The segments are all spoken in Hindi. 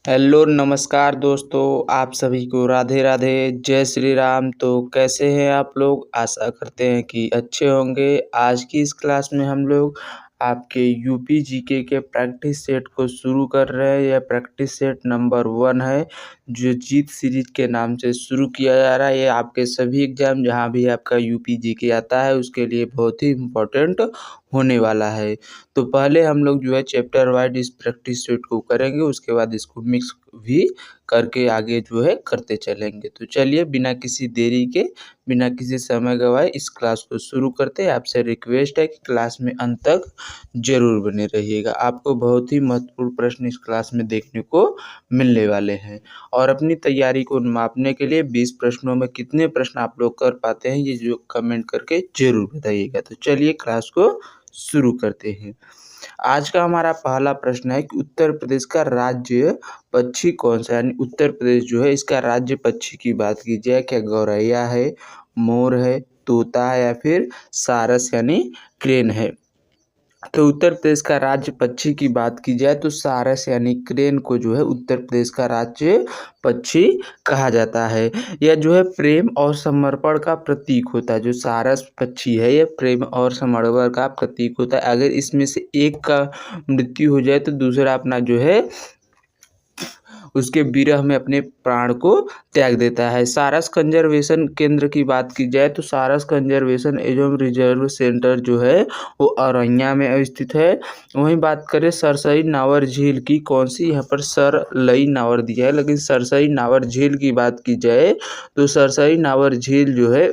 हेलो नमस्कार दोस्तों, आप सभी को राधे राधे, जय श्री राम। तो कैसे हैं आप लोग? आशा करते हैं कि अच्छे होंगे। आज की इस क्लास में हम लोग आपके यूपी जीके के प्रैक्टिस सेट को शुरू कर रहे हैं। यह प्रैक्टिस सेट नंबर 1 है, जो जीत सीरीज के नाम से शुरू किया जा रहा है। ये आपके सभी एग्जाम जहां भी आपका यूपी जीके आता है उसके लिए बहुत ही इम्पोर्टेंट होने वाला है। तो पहले हम लोग जो है चैप्टर वाइज इस प्रैक्टिस सेट को करेंगे, उसके बाद इसको मिक्स भी करके आगे जो है करते चलेंगे। तो चलिए बिना किसी देरी के, बिना किसी समय गवाए इस क्लास को शुरू करते हैं। आपसे रिक्वेस्ट है कि क्लास में अंत तक जरूर बने रहिएगा। आपको बहुत ही महत्वपूर्ण प्रश्न इस क्लास में देखने को मिलने वाले हैं। और अपनी तैयारी को मापने के लिए 20 प्रश्नों में कितने प्रश्न आप लोग कर पाते हैं, ये जो कमेंट करके जरूर बताइएगा। तो चलिए क्लास को शुरू करते हैं। आज का हमारा पहला प्रश्न है कि उत्तर प्रदेश का राज्य पक्षी कौन सा है। यानी उत्तर प्रदेश जो है इसका राज्य पक्षी की बात की जाए, क्या गौरैया है, मोर है, तोता है या फिर सारस यानी क्रेन है। तो उत्तर प्रदेश का राज्य पक्षी की बात की जाए तो सारस यानी क्रेन को जो है उत्तर प्रदेश का राज्य पक्षी कहा जाता है। यह जो है प्रेम और समर्पण का प्रतीक होता है। जो सारस पक्षी है यह प्रेम और समर्पण का प्रतीक होता है। अगर इसमें से एक का मृत्यु हो जाए तो दूसरा अपना जो है उसके विरह में अपने प्राण को त्याग देता है। सारस कंजर्वेशन केंद्र की बात की जाए तो सारस कंजर्वेशन एवं रिजर्व सेंटर जो है वो औरैया में स्थित है। वहीं बात करें सरसई नावर झील की, कौन सी यहाँ पर सरलई नावर दिया है, लेकिन सरसई नावर झील की बात की जाए तो सरसई नावर झील जो है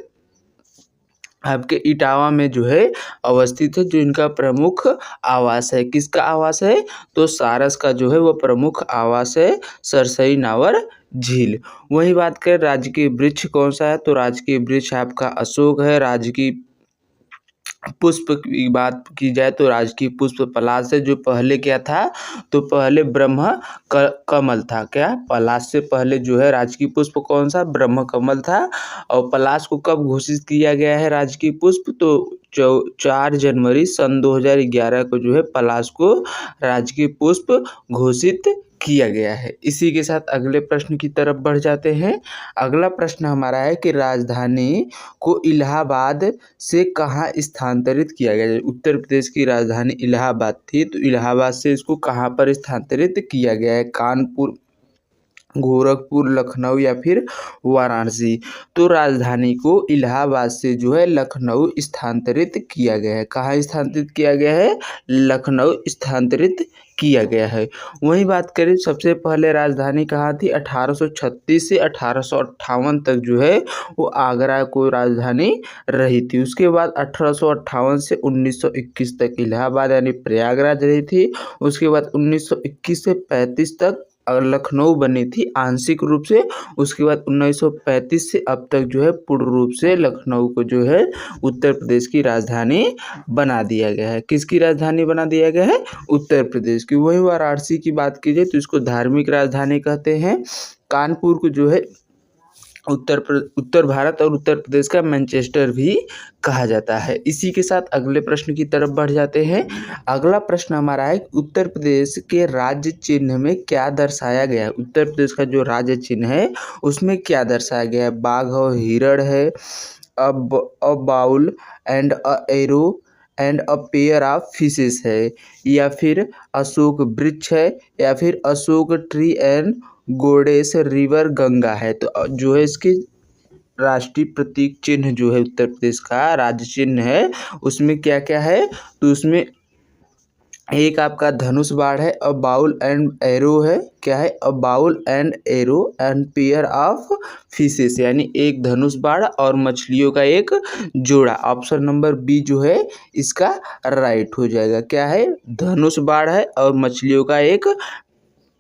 आपके इटावा में जो है अवस्थित है, जो इनका प्रमुख आवास है। किसका आवास है? तो सारस का जो है वो प्रमुख आवास है सरसई नावर झील। वही बात करें राजकीय वृक्ष कौन सा है, तो राजकीय वृक्ष आपका अशोक है। राजकीय पुष्प की बात की जाए तो राजकीय पुष्प पलाश है। जो पहले क्या था, तो पहले ब्रह्म कमल था। क्या? पलाश से पहले जो है राजकीय पुष्प कौन सा? ब्रह्म कमल था। और पलाश को कब घोषित किया गया है राजकीय पुष्प? तो 4 जनवरी सन 2011 को जो है पलाश को राजकीय पुष्प घोषित किया गया है। इसी के साथ अगले प्रश्न की तरफ बढ़ जाते हैं। अगला प्रश्न हमारा है कि राजधानी को इलाहाबाद से कहाँ स्थानांतरित किया गया। उत्तर प्रदेश की राजधानी इलाहाबाद थी, तो इलाहाबाद से इसको कहाँ पर स्थानांतरित किया गया है? कानपुर, गोरखपुर, लखनऊ या फिर वाराणसी। तो राजधानी को इलाहाबाद से जो है लखनऊ स्थानांतरित किया गया है। कहाँ स्थानांतरित किया गया है? लखनऊ स्थानांतरित किया गया है। वही बात करें सबसे पहले राजधानी कहाँ थी? 1836 से 1858 तक जो है वो आगरा को राजधानी रही थी। उसके बाद 1858 से 1921 तक इलाहाबाद यानी प्रयागराज रही थी। उसके बाद 1921 से 35 तक लखनऊ बनी थी आंशिक रूप से। उसके बाद 1935 से अब तक जो है पूर्ण रूप से लखनऊ को जो है उत्तर प्रदेश की राजधानी बना दिया गया है। किसकी राजधानी बना दिया गया है? उत्तर प्रदेश की। वही वाराणसी की बात की जाए तो इसको धार्मिक राजधानी कहते हैं। कानपुर को जो है उत्तर भारत और उत्तर प्रदेश का मैनचेस्टर भी कहा जाता है। इसी के साथ अगले प्रश्न की तरफ बढ़ जाते हैं। अगला प्रश्न हमारा है उत्तर प्रदेश के राज्य चिन्ह में क्या दर्शाया गया है। उत्तर प्रदेश का जो राज्य चिन्ह है उसमें क्या दर्शाया गया है? बाघ और हिरण है, a bowl and a arrow and a pair of fishes है, या फिर अशोक वृक्ष है, या फिर Ashoka tree and goddess river Ganga है। तो जो है इसकी राष्ट्रीय प्रतीक चिन्ह जो है उत्तर प्रदेश का राज्य चिन्ह है उसमें क्या क्या है, तो उसमें एक आपका धनुष बाण है, अ बाउल एंड एरो है। क्या है? A bowl and arrow and pair of fishes, यानी एक धनुष बाण और मछलियों का एक जोड़ा। ऑप्शन नंबर बी जो है इसका राइट हो जाएगा। क्या है? धनुष बाण है और मछलियों का एक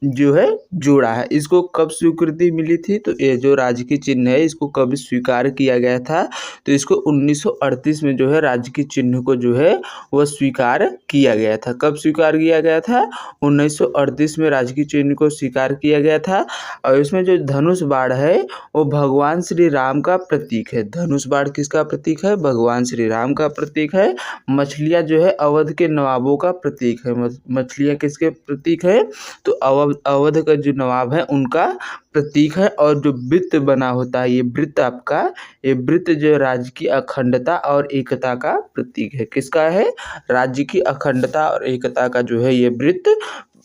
जो है जोड़ा है। इसको कब स्वीकृति मिली थी? तो ये जो राजकीय चिन्ह है इसको कब स्वीकार किया गया था? तो इसको 1938 में जो है राजकीय चिन्ह को जो है वह स्वीकार किया गया था। कब स्वीकार किया गया था? 1938 में राजकीय चिन्ह को स्वीकार किया गया था। और इसमें जो धनुष बाण है वो भगवान श्री राम का प्रतीक है। धनुष बाण किसका प्रतीक है? भगवान श्री राम का प्रतीक है। मछलियाँ जो है अवध के नवाबों का प्रतीक है। मछलियाँ किसके प्रतीक है? तो अवध अवध का जो नवाब है उनका प्रतीक है। और जो वृत्त बना होता है, ये वृत्त आपका, ये वृत्त जो राज्य की अखंडता और एकता का प्रतीक है। किसका है? राज्य की अखंडता और एकता का जो है ये वृत्त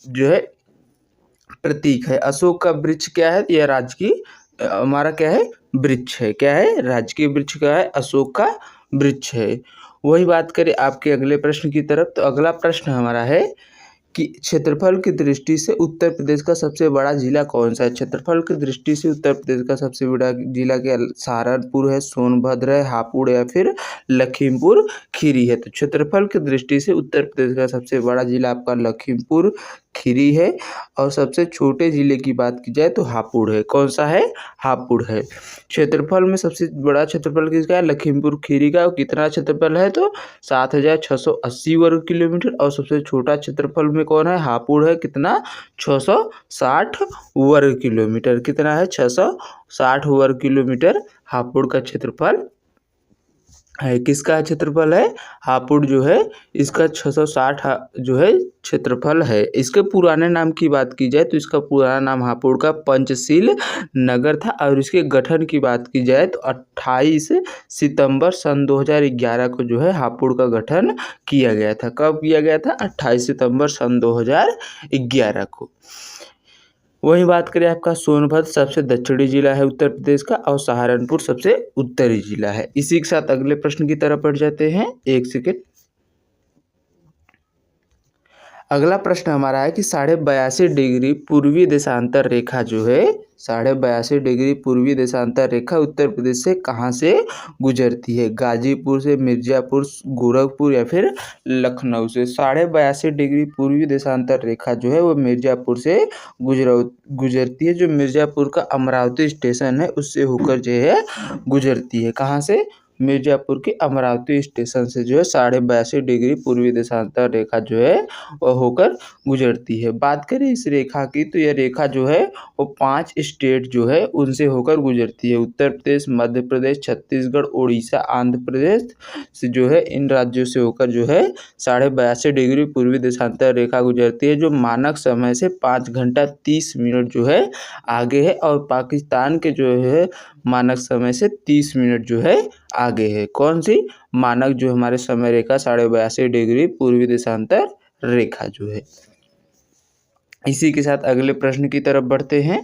जो है प्रतीक है। अशोक का वृक्ष क्या है? यह राज्य की हमारा क्या है? वृक्ष है। क्या है? राजकीय वृक्ष क्या है? अशोक का वृक्ष है। वही बात करें आपके अगले प्रश्न की तरफ, तो अगला प्रश्न हमारा है कि क्षेत्रफल की दृष्टि से उत्तर प्रदेश का सबसे बड़ा जिला कौन सा है? क्षेत्रफल की दृष्टि से उत्तर प्रदेश का सबसे बड़ा जिला क्या? सहारनपुर है, सोनभद्र है, हापुड़ या फिर लखीमपुर खीरी है। तो क्षेत्रफल की दृष्टि से उत्तर प्रदेश का सबसे बड़ा जिला आपका लखीमपुर खीरी है। और सबसे छोटे जिले की बात की जाए तो हापुड़ है। कौन सा है? हापुड़ है। क्षेत्रफल में सबसे बड़ा क्षेत्रफल किसका है? लखीमपुर खीरी का। और कितना क्षेत्रफल है? तो 7,680 वर्ग किलोमीटर। और सबसे छोटा क्षेत्रफल में कौन है? हापुड़ है। कितना? 660 वर्ग किलोमीटर। कितना है? 660 वर्ग किलोमीटर हापुड़ का क्षेत्रफल है। किसका क्षेत्रफल है? हापुड़ जो है इसका 660 जो है क्षेत्रफल है। इसके पुराने नाम की बात की जाए तो इसका पुराना नाम हापुड़ का पंचशील नगर था। और इसके गठन की बात की जाए तो 28 सितंबर सन 2011 को जो है हापुड़ का गठन किया गया था। कब किया गया था? 28 सितंबर सन 2011 को। वही बात करें आपका सोनभद्र सबसे दक्षिणी जिला है उत्तर प्रदेश का। और सहारनपुर सबसे उत्तरी जिला है। इसी के साथ अगले प्रश्न की तरफ बढ़ जाते हैं। एक सेकेंड। अगला प्रश्न हमारा है कि 82.5 डिग्री पूर्वी देशांतर रेखा जो है 82.5 डिग्री पूर्वी देशांतर रेखा उत्तर प्रदेश से कहाँ से गुजरती है? गाजीपुर से, मिर्जापुर, गोरखपुर या फिर लखनऊ से। 82.5 डिग्री पूर्वी देशांतर रेखा जो है वो मिर्जापुर से गुजरती है। जो मिर्जापुर का अमरावती स्टेशन है उससे होकर जो है गुजरती है। कहाँ से? मिर्जापुर के अमरावती स्टेशन से जो है 82.5 डिग्री पूर्वी देशांतर रेखा जो है वह होकर गुजरती है। बात करें इस रेखा की तो यह रेखा जो है वो 5 स्टेट जो है उनसे होकर गुजरती है। उत्तर प्रदेश, मध्य प्रदेश, छत्तीसगढ़, उड़ीसा, आंध्र प्रदेश से जो है इन राज्यों से होकर जो है 82.5 डिग्री पूर्वी देशांतर रेखा गुजरती है। जो मानक समय से 5 घंटा 30 मिनट जो है आगे है। और पाकिस्तान के जो है मानक समय से 30 मिनट जो है आगे है। कौन सी? मानक जो हमारे समय रेखा 82.5 डिग्री पूर्वी देशांतर रेखा जो है। इसी के साथ अगले प्रश्न की तरफ बढ़ते हैं।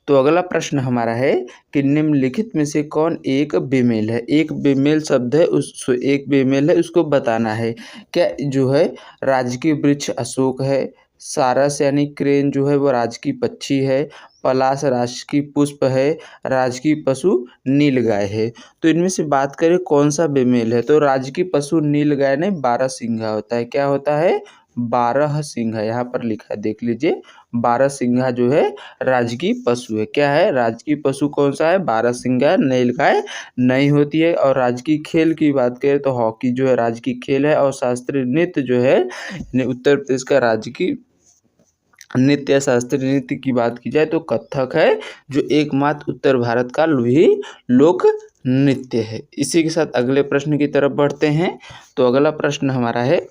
तो अगला प्रश्न हमारा है कि निम्नलिखित में से कौन एक बेमेल है? एक बेमेल शब्द है, उस एक बेमेल है उसको बताना है। क्या जो है राजकीय वृक्ष अशोक है, सारस यानी क्रेन जो है वो राजकीय पक्षी है, पलाश राजकीय पुष्प है, राजकीय पशु नीलगाय है। तो इनमें से बात करें कौन सा बेमेल है? तो राजकीय पशु नीलगाय नहीं, 12 सिंघा होता है। क्या होता है? 12 सिंघा। यहाँ पर लिखा है देख लीजिए, 12 सिंघा जो है राजकीय पशु है। क्या है? राजकीय पशु कौन सा है? 12 सिंघा। नीलगाय नहीं होती है। और राजकीय खेल की बात करें तो हॉकी जो है राजकीय खेल है। और शास्त्रीय नृत्य जो है उत्तर प्रदेश का राजकीय नृत्य या शास्त्रीय नृत्य की बात की जाए तो कथक है, जो एकमात्र उत्तर भारत का भी लोक नृत्य है। इसी के साथ अगले प्रश्न की तरफ बढ़ते हैं। तो अगला प्रश्न हमारा है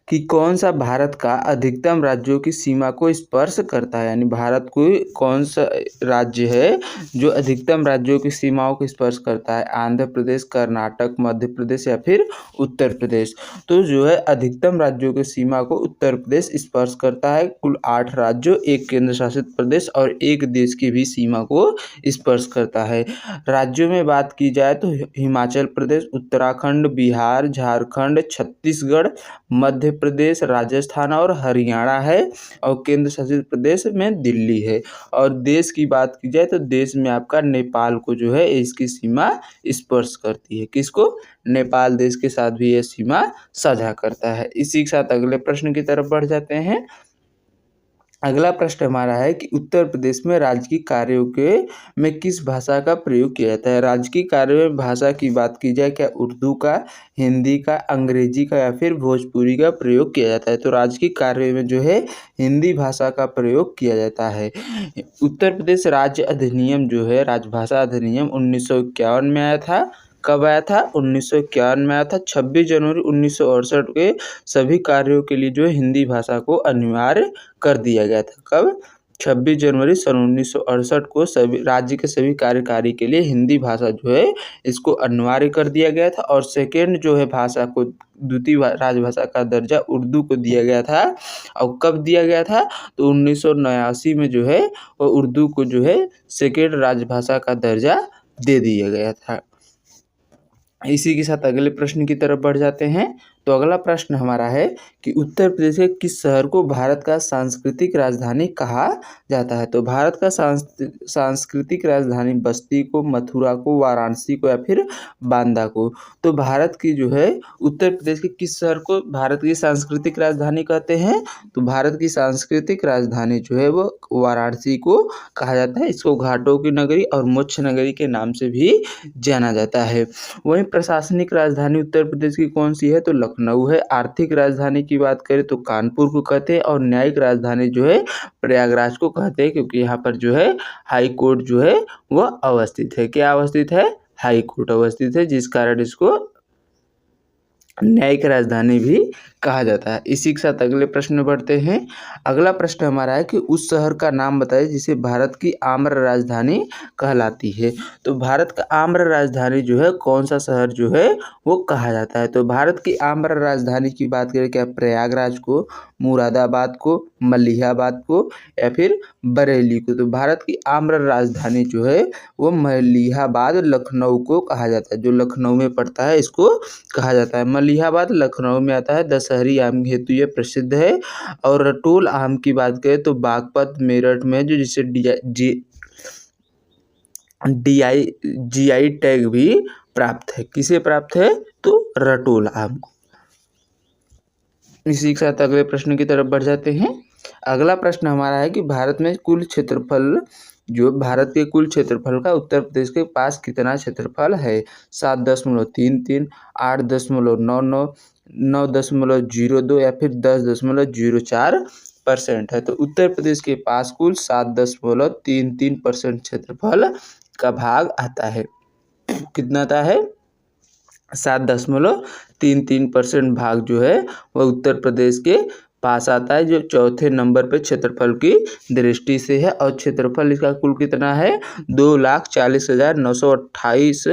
कि कौन सा भारत का अधिकतम राज्यों की सीमा को स्पर्श करता है? यानी भारत को कौन सा राज्य है जो अधिकतम राज्यों की सीमाओं को स्पर्श करता है? आंध्र प्रदेश, कर्नाटक, मध्य प्रदेश या फिर उत्तर प्रदेश। तो जो है अधिकतम राज्यों की सीमा को उत्तर प्रदेश स्पर्श करता है। कुल 8 राज्यों, 1 केंद्र शासित प्रदेश और 1 देश की भी सीमा को स्पर्श करता है। राज्यों में बात की जाए तो हिमाचल प्रदेश, उत्तराखंड, बिहार, झारखंड, छत्तीसगढ़, मध्य प्रदेश, राजस्थान और हरियाणा है। और केंद्र शासित प्रदेश में दिल्ली है। और देश की बात की जाए तो देश में आपका नेपाल को जो है इसकी सीमा स्पर्श करती है। किसको? नेपाल देश के साथ भी यह सीमा साझा करता है। इसी के साथ अगले प्रश्न की तरफ बढ़ जाते हैं। अगला प्रश्न हमारा है कि उत्तर प्रदेश में राजकीय कार्यों के में किस भाषा का प्रयोग किया जाता है? राजकीय कार्यों में भाषा की बात की जाए, क्या उर्दू का, हिंदी का, अंग्रेजी का या फिर भोजपुरी का प्रयोग किया जाता है? तो राजकीय कार्यों में जो है हिंदी भाषा का प्रयोग किया जाता है। उत्तर प्रदेश राज्य अधिनियम जो है, राजभाषा अधिनियम 1951 में आया था। कब आया था? 1951 में आया था। 26 जनवरी 1968 के सभी कार्यों के लिए जो है हिंदी भाषा को अनिवार्य कर दिया गया था। कब? 26 जनवरी सन 1968 को सभी राज्य के सभी कार्यकारी के लिए हिंदी भाषा जो है इसको अनिवार्य कर दिया गया था। और सेकेंड जो है भाषा को द्वितीय राजभाषा का दर्जा उर्दू को दिया गया था। और कब दिया गया था? तो 1989 में जो है वो उर्दू को जो है सेकेंड राजभाषा का दर्जा दे दिया गया था। इसी के साथ अगले प्रश्न की तरफ बढ़ जाते हैं। तो अगला प्रश्न हमारा है कि उत्तर प्रदेश के किस शहर को भारत का सांस्कृतिक राजधानी कहा जाता है? तो भारत का सांस्कृतिक राजधानी बस्ती को, मथुरा को, वाराणसी को या फिर बांदा को। तो भारत की जो है उत्तर प्रदेश के किस शहर को भारत की सांस्कृतिक राजधानी कहते हैं? तो भारत की सांस्कृतिक राजधानी जो है वो वाराणसी को कहा जाता है। इसको घाटों की नगरी और मोक्ष नगरी के नाम से भी जाना जाता है। वहीं प्रशासनिक राजधानी उत्तर प्रदेश की कौन सी है? तो लखनऊ है। आर्थिक राजधानी की बात करें तो कानपुर को कहते हैं। और न्यायिक राजधानी जो है प्रयागराज को कहते हैं, क्योंकि यहाँ पर जो है हाई कोर्ट जो है वह अवस्थित है। क्या अवस्थित है? हाई कोर्ट अवस्थित है, जिस कारण इसको न्यायिक राजधानी भी कहा जाता है। इसी के साथ अगले प्रश्न में बढ़ते हैं। अगला प्रश्न हमारा है कि उस शहर का नाम बताइए जिसे भारत की आम्र राजधानी कहलाती है। तो भारत का आम्र राजधानी जो है कौन सा शहर जो है वो कहा जाता है? तो भारत की आम्र राजधानी की बात करें क्या प्रयागराज को, मुरादाबाद को, मलिहाबाद को या फिर बरेली को? तो भारत की आम्र राजधानी जो है वो मलिहाबाद लखनऊ को कहा जाता है। जो लखनऊ में पड़ता है इसको कहा जाता है। मलिहाबाद लखनऊ में आता है। दशहरी आम हेतु ये प्रसिद्ध है। और रटोल आम की बात करें तो बागपत मेरठ में जो जिसे जीआई टैग भी प्राप्त है। किसे प्राप्त है? तो रटोल आम को। इसी के साथ अगले प्रश्न की तरफ बढ़ जाते हैं। अगला प्रश्न हमारा है कि भारत में कुल क्षेत्रफल जो भारत के कुल क्षेत्रफल का उत्तर प्रदेश के पास कितना क्षेत्रफल है? 7.33, 8.99, 9.02 या फिर 10.04% है। तो उत्तर प्रदेश के पास कुल 7.33% क्षेत्रफल का भाग आता है। कितना आता है? 7.33% भाग जो है वह उत्तर प्रदेश के पास आता है, जो चौथे नंबर पे क्षेत्रफल की दृष्टि से है। और क्षेत्रफल इसका कुल कितना है? 2,40,928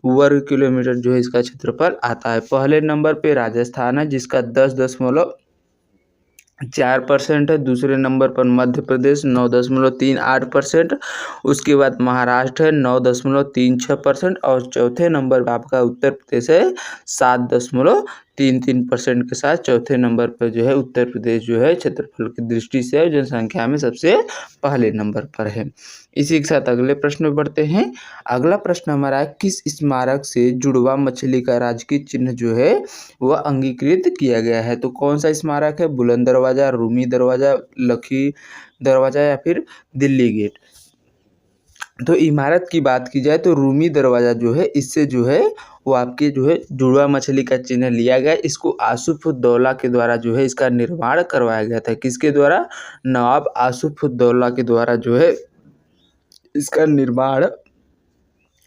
वर्ग किलोमीटर जो है इसका क्षेत्रफल आता है। पहले नंबर पे राजस्थान है जिसका 10.4% है। दूसरे नंबर पर मध्य प्रदेश 9.38%। उसके बाद महाराष्ट्र है 9.36% और चौथे नंबर पर आपका उत्तर प्रदेश है 7.33% के साथ चौथे नंबर पर जो है उत्तर प्रदेश जो है क्षेत्रफल की दृष्टि से जनसंख्या में सबसे पहले नंबर पर है। इसी के साथ अगले प्रश्न में बढ़ते हैं। अगला प्रश्न हमारा है किस स्मारक से जुड़वा मछली का राजकीय चिन्ह जो है वह अंगीकृत किया गया है? तो कौन सा स्मारक है? बुलंद दरवाजा, रूमी दरवाजा, लखी दरवाजा या फिर दिल्ली गेट? तो इमारत की बात की जाए तो रूमी दरवाजा जो है इससे जो है वो आपके जो है जुड़वा मछली का चिन्ह लिया गया। इसको आसूफ-उद-दौला के द्वारा जो है इसका निर्माण करवाया गया था। किसके द्वारा? नवाब आसूफ-उद-दौला के द्वारा जो है इसका निर्माण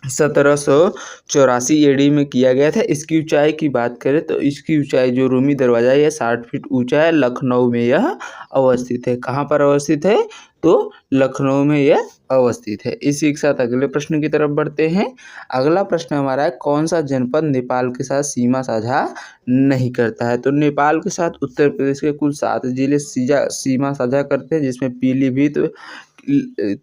1784 AD में किया गया था। इसकी ऊंचाई की बात करें तो इसकी ऊंचाई जो रूमी दरवाजा है यह 60 फीट ऊंचा है। लखनऊ में यह अवस्थित है। कहाँ पर अवस्थित है? तो लखनऊ में यह अवस्थित है। इसी के साथ अगले प्रश्न की तरफ बढ़ते हैं। अगला प्रश्न हमारा है कौन सा जनपद नेपाल के साथ सीमा साझा नहीं करता है? तो नेपाल के साथ उत्तर प्रदेश के कुल 7 जिले सीमा साझा करते हैं, जिसमें पीलीभीत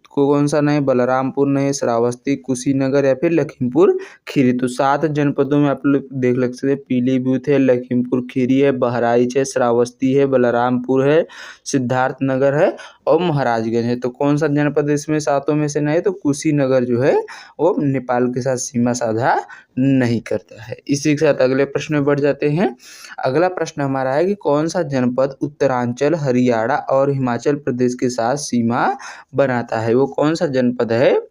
को कौन सा नहीं, बलरामपुर नहीं, श्रावस्ती, कुशीनगर या फिर लखीमपुर खीरी। तो 7 जनपदों में आप लोग देख सकते हैं पीलीभीत है, लखीमपुर खीरी है, बहराइच है, श्रावस्ती है, बलरामपुर है, सिद्धार्थनगर है और महाराजगंज है। तो कौन सा जनपद इसमें 7 में से नहीं? तो कुशीनगर जो है वो नेपाल के साथ सीमा साझा नहीं करता है। इसी के साथ अगले प्रश्न में बढ़ जाते हैं। अगला प्रश्न हमारा है कि कौन सा जनपद उत्तरांचल, हरियाणा और हिमाचल प्रदेश के साथ सीमा बनाता है? वो कौन सा जनपद है?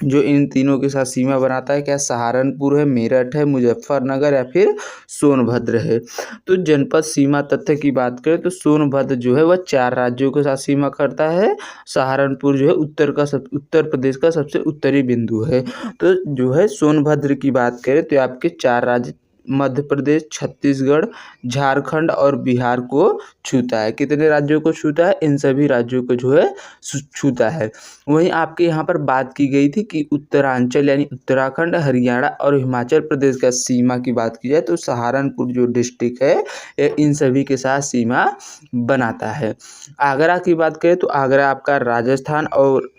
जो इन तीनों के साथ सीमा बनाता है, क्या सहारनपुर है, मेरठ है, मुजफ्फरनगर या फिर सोनभद्र है। तो जनपद सीमा तथ्य की बात करें तो सोनभद्र जो है वह 4 राज्यों के साथ सीमा करता है। सहारनपुर जो है उत्तर प्रदेश का सबसे उत्तरी बिंदु है। तो जो है सोनभद्र की बात करें तो आपके 4 राज्य मध्य प्रदेश, छत्तीसगढ़, झारखंड और बिहार को छूता है। कितने राज्यों को छूता है? इन सभी राज्यों को जो है छूता है। वहीं आपके यहाँ पर बात की गई थी कि उत्तरांचल यानी उत्तराखंड, हरियाणा और हिमाचल प्रदेश का सीमा की बात की जाए तो सहारनपुर जो डिस्ट्रिक्ट है ये इन सभी के साथ सीमा बनाता है। आगरा की बात करें तो आगरा आपका राजस्थान और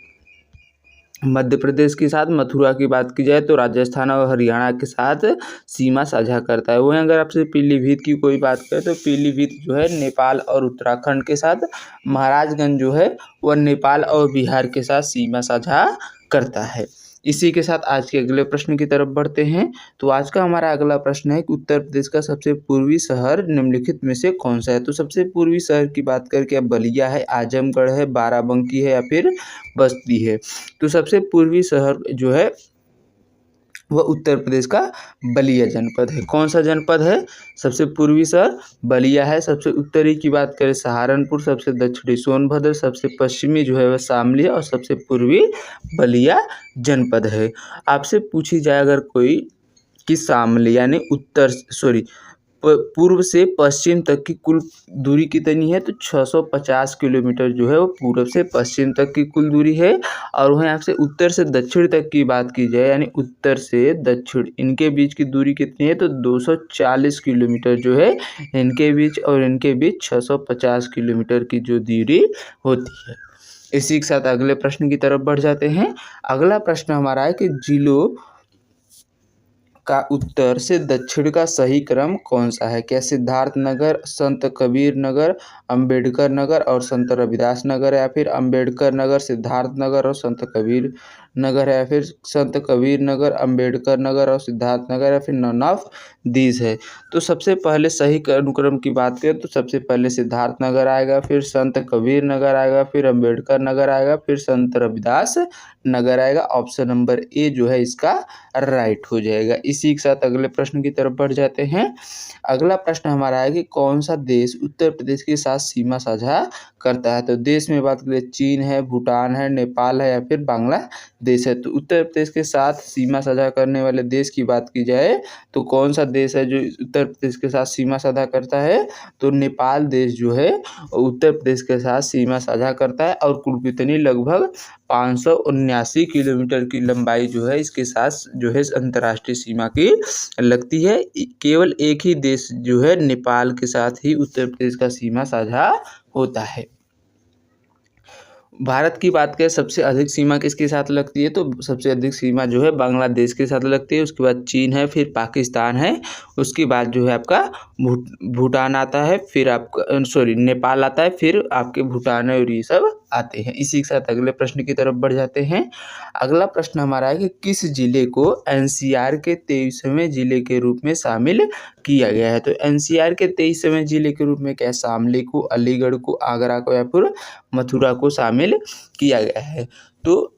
मध्य प्रदेश के साथ, मथुरा की बात की जाए तो राजस्थान और हरियाणा के साथ सीमा साझा करता है। वहीं अगर आपसे पीलीभीत की कोई बात करें तो पीलीभीत जो है नेपाल और उत्तराखंड के साथ, महाराजगंज जो है वह नेपाल और बिहार के साथ सीमा साझा करता है। इसी के साथ आज के अगले प्रश्न की तरफ बढ़ते हैं। तो आज का हमारा अगला प्रश्न है कि उत्तर प्रदेश का सबसे पूर्वी शहर निम्नलिखित में से कौन सा है। तो सबसे पूर्वी शहर की बात करके अब बलिया है, आजमगढ़ है, बाराबंकी है या फिर बस्ती है। तो सबसे पूर्वी शहर जो है वह उत्तर प्रदेश का बलिया जनपद है। कौन सा जनपद है? सबसे पूर्वी शहर बलिया है। सबसे उत्तरी की बात करें सहारनपुर, सबसे दक्षिणी सोनभद्र, सबसे पश्चिमी जो है वह शामली और सबसे पूर्वी बलिया जनपद है। आपसे पूछी जाए अगर कोई कि शामली यानी पूर्व से पश्चिम तक की कुल दूरी कितनी है तो 650 किलोमीटर जो है वो पूर्व से पश्चिम तक की कुल दूरी है। और वहीं आपसे उत्तर से दक्षिण तक की बात की जाए यानी उत्तर से दक्षिण इनके बीच की दूरी कितनी है तो 240 किलोमीटर जो है इनके बीच, और इनके बीच 650 किलोमीटर की जो दूरी होती है। इसी के साथ अगले प्रश्न की तरफ बढ़ जाते हैं। अगला प्रश्न हमारा है कि जिलों का उत्तर से दक्षिण का सही क्रम कौन सा है? क्या सिद्धार्थ नगर, संत कबीर नगर, अंबेडकर नगर और संत रविदास नगर, या फिर अंबेडकर नगर, सिद्धार्थ नगर और संत कबीर नगर है, या फिर संत कबीर नगर, अंबेडकर नगर और सिद्धार्थ नगर, या फिर नन ऑफ दीज है। तो सबसे पहले सही अनुक्रम की बात करें तो सबसे पहले सिद्धार्थ नगर आएगा, फिर संत कबीर नगर आएगा, फिर अंबेडकर नगर आएगा, फिर संत रविदास नगर आएगा। ऑप्शन नंबर ए जो है इसका राइट हो जाएगा। इसी के साथ अगले प्रश्न की तरफ बढ़ जाते हैं। अगला प्रश्न हमारा है कि कौन सा देश उत्तर प्रदेश के साथ सीमा साझा करता है। तो देश में बात करें चीन है, भूटान है, नेपाल है या फिर बांग्लादेश है। तो उत्तर प्रदेश के साथ सीमा साझा करने वाले देश की बात की जाए तो कौन सा देश है जो उत्तर प्रदेश के साथ सीमा साझा करता है तो नेपाल देश जो है उत्तर प्रदेश के साथ सीमा साझा करता है। और कुल कितनी लगभग 579 किलोमीटर की लंबाई जो है इसके साथ जो है अंतर्राष्ट्रीय सीमा की लगती है। केवल एक ही देश जो है नेपाल के साथ ही उत्तर प्रदेश का सीमा साझा होता है। भारत की बात करें सबसे अधिक सीमा किसके साथ लगती है तो सबसे अधिक सीमा जो है बांग्लादेश के साथ लगती है, उसके बाद चीन है, फिर पाकिस्तान है, उसके बाद जो है आपका भूटान आता है, फिर आपका नेपाल आता है, फिर आपके भूटान है और ये सब आते हैं। इसी के साथ अगले प्रश्न की तरफ बढ़ जाते हैं। अगला प्रश्न हमारा है कि किस जिले को एनसीआर के 23वें जिले के रूप में शामिल किया गया है। तो एनसीआर के 23वें जिले के रूप में क्या शामली को, अलीगढ़ को, आगरा को या फिर मथुरा को शामिल किया गया है। तो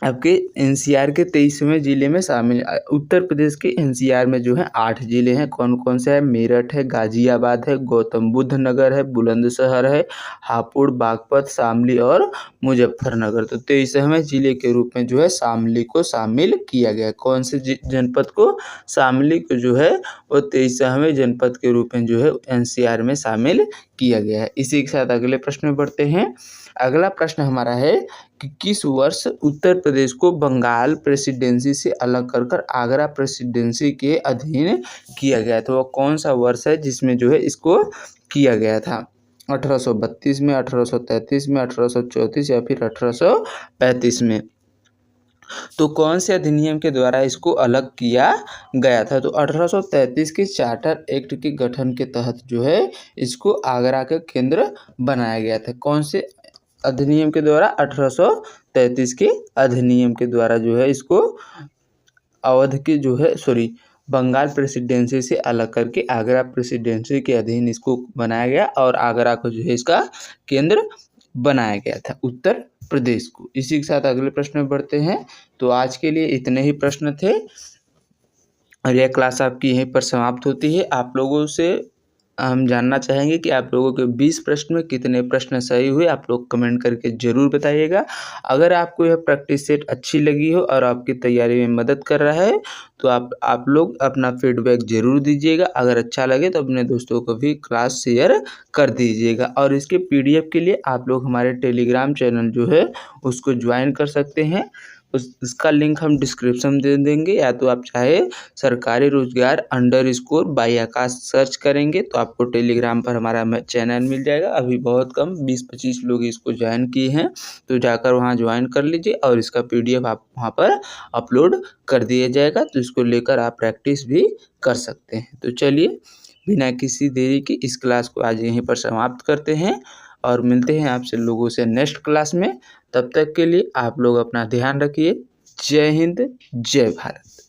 आपके एनसीआर के 23वें जिले में शामिल उत्तर प्रदेश के एनसीआर में जो है 8 जिले हैं। कौन कौन से हैं? मेरठ है, गाजियाबाद है, गौतम बुद्ध नगर है, बुलंदशहर है, हापुड़, बागपत, शामली और मुजफ्फरनगर। तो 23वें जिले के रूप में जो है शामली को शामिल किया गया है। कौन से जनपद को? शामली को जो है वो 23वें जनपद के रूप में जो है एनसीआर में शामिल किया गया है। इसी के साथ अगले प्रश्न में बढ़ते हैं। अगला प्रश्न हमारा है कि किस वर्ष उत्तर प्रदेश को बंगाल प्रेसिडेंसी से अलग कर आगरा प्रेसिडेंसी के अधीन किया गया था। वह कौन सा वर्ष है जिसमें जो है इसको किया गया था? 1832 में, 1833 में, 1834 या फिर 1835 में। तो कौन से अधिनियम के द्वारा इसको अलग किया गया था? तो 1833 के चार्टर एक्ट के गठन के तहत जो है इसको आगरा का केंद्र बनाया गया था। कौन से अधिनियम के द्वारा? 1833 के अधिनियम के द्वारा जो है इसको अवध के जो है बंगाल प्रेसिडेंसी से अलग करके आगरा प्रेसिडेंसी के अधीन इसको बनाया गया और आगरा को जो है इसका केंद्र बनाया गया था? उत्तर प्रदेश को। इसी के साथ अगले प्रश्न में बढ़ते हैं। तो आज के लिए इतने ही प्रश्न थे और यह क्लास आपकी यहीं पर समाप्त होती है। आप लोगों से हम जानना चाहेंगे कि आप लोगों के 20 प्रश्न में कितने प्रश्न सही हुए, आप लोग कमेंट करके ज़रूर बताइएगा। अगर आपको यह प्रैक्टिस सेट अच्छी लगी हो और आपकी तैयारी में मदद कर रहा है तो आप लोग अपना फीडबैक ज़रूर दीजिएगा। अगर अच्छा लगे तो अपने दोस्तों को भी क्लास शेयर कर दीजिएगा। और इसके PDF के लिए आप लोग हमारे टेलीग्राम चैनल जो है उसको ज्वाइन कर सकते हैं। उसका लिंक हम डिस्क्रिप्शन में दे देंगे, या तो आप चाहे सरकारी रोजगार _ आकाश सर्च करेंगे तो आपको टेलीग्राम पर हमारा चैनल मिल जाएगा। अभी बहुत कम 20-25 लोग इसको ज्वाइन किए हैं, तो जाकर वहाँ ज्वाइन कर लीजिए और इसका PDF आप वहाँ पर अपलोड कर दिया जाएगा, तो इसको लेकर आप प्रैक्टिस भी कर सकते हैं। तो चलिए बिना किसी देरी के इस क्लास को आज यहीं पर समाप्त करते हैं और मिलते हैं आपसे लोगों से नेक्स्ट क्लास में। तब तक के लिए आप लोग अपना ध्यान रखिए। जय हिंद, जय भारत।